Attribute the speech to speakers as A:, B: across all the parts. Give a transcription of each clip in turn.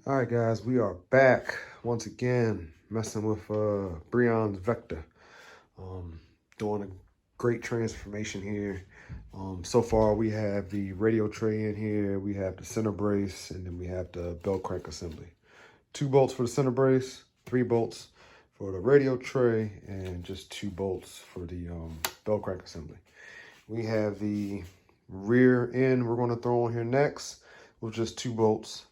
A: All right, guys, we are back once again, messing with Breion's Vekta. Doing a great transformation here. So far, we have the radio tray in here, we have the center brace, and then we have the belt crank assembly. 2 bolts for the center brace, 3 bolts for the radio tray, and just 2 bolts for the belt crank assembly. We have the rear end we're going to throw on here next with just 2 bolts.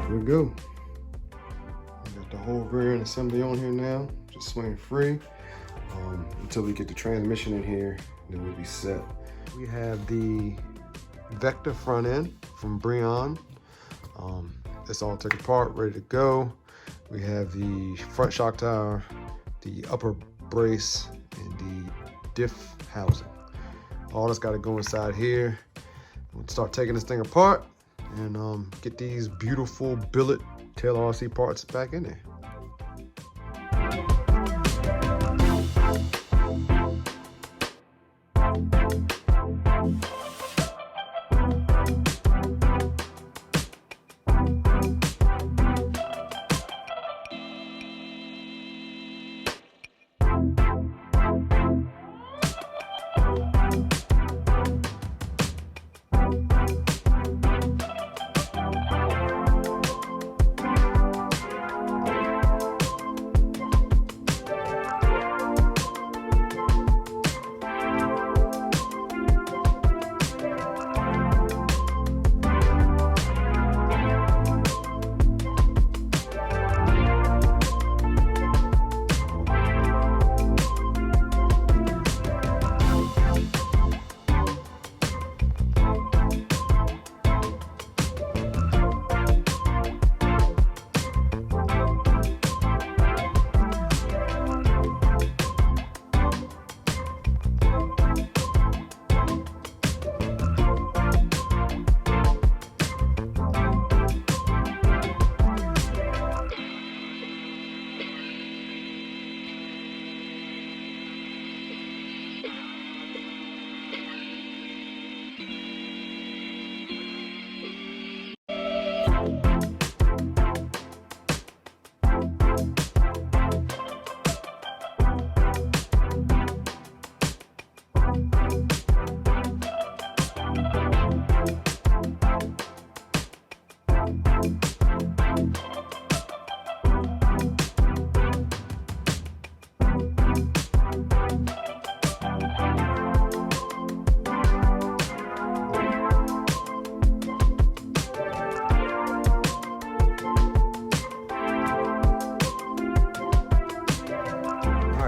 A: Here we go. Got the whole rear end assembly on here now, just swinging free until we get the transmission in here, then we'll be set. We have the Vekta front end from Breion. It's all taken apart, ready to go. We have the front shock tower, the upper brace, and the diff housing. All that's got to go inside here. We'll start taking this thing apart and get these beautiful billet tail RC parts back in there.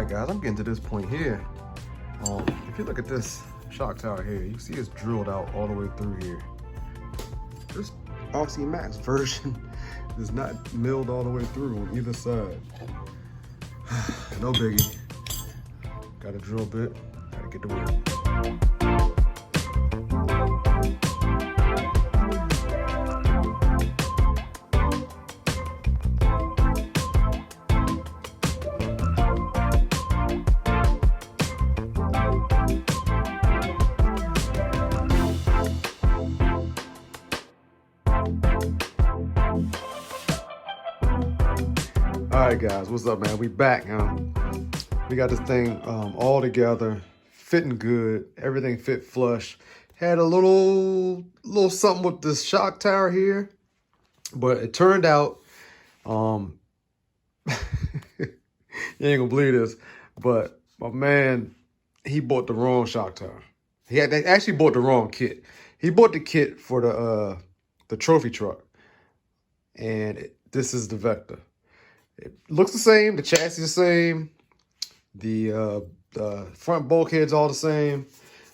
A: Guys, I'm getting to this point here. If you look at this shock tower here, you see it's drilled out all the way through here. This RC Max version is not milled all the way through on either side. No biggie. Got a drill bit, gotta get to work. All right, guys, what's up, man? We back, huh? We got this thing all together, fitting good. Everything fit flush. Had a little something with this shock tower here, but it turned out, you ain't gonna believe this, but my man, he bought the wrong shock tower. They actually bought the wrong kit. He bought the kit for the trophy truck, and this is the Vekta. It looks the same. The chassis is the same. The front bulkhead's all the same,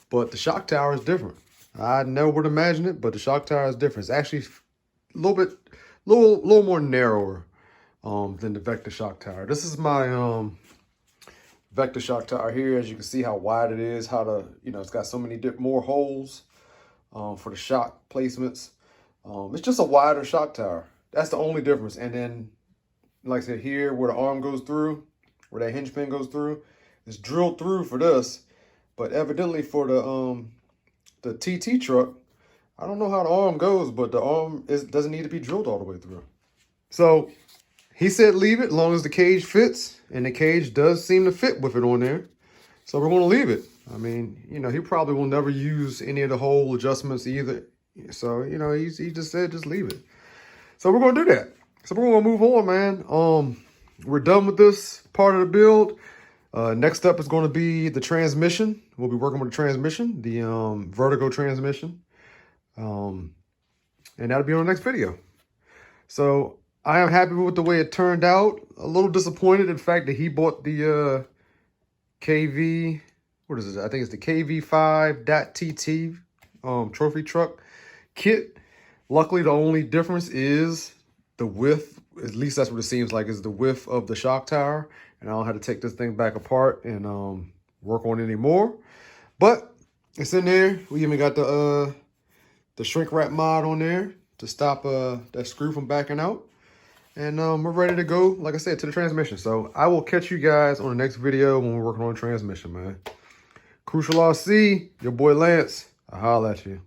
A: but the shock tower is different. I never would imagine it, but the shock tower is different. It's actually a little more narrower than the Vekta shock tower. This is my Vekta shock tower here. As you can see how wide it is, it's got so many more holes for the shock placements. It's just a wider shock tower. That's the only difference. And then, like I said, here where the arm goes through, where that hinge pin goes through, it's drilled through for this. But evidently for the TT truck, I don't know how the arm goes, but the arm doesn't need to be drilled all the way through. So he said leave it as long as the cage fits, and the cage does seem to fit with it on there. So we're going to leave it. I mean, he probably will never use any of the hole adjustments either. So, he just said just leave it. So we're going to do that. So we're going to move on, man. We're done with this part of the build. Next up is going to be the transmission. We'll be working with the transmission, the vertigo transmission. And that'll be on the next video. So I am happy with the way it turned out. A little disappointed in the fact that he bought the KV, what is it? I think it's the KV5.TT trophy truck kit. Luckily, the only difference is the width. At least that's what it seems like, is the width of the shock tower. And I don't have to take this thing back apart and work on it anymore. But it's in there. We even got the shrink wrap mod on there to stop that screw from backing out. And we're ready to go, like I said, to the transmission. So I will catch you guys on the next video when we're working on the transmission, man. Crucial RC, your boy Lance. I'll holler at you.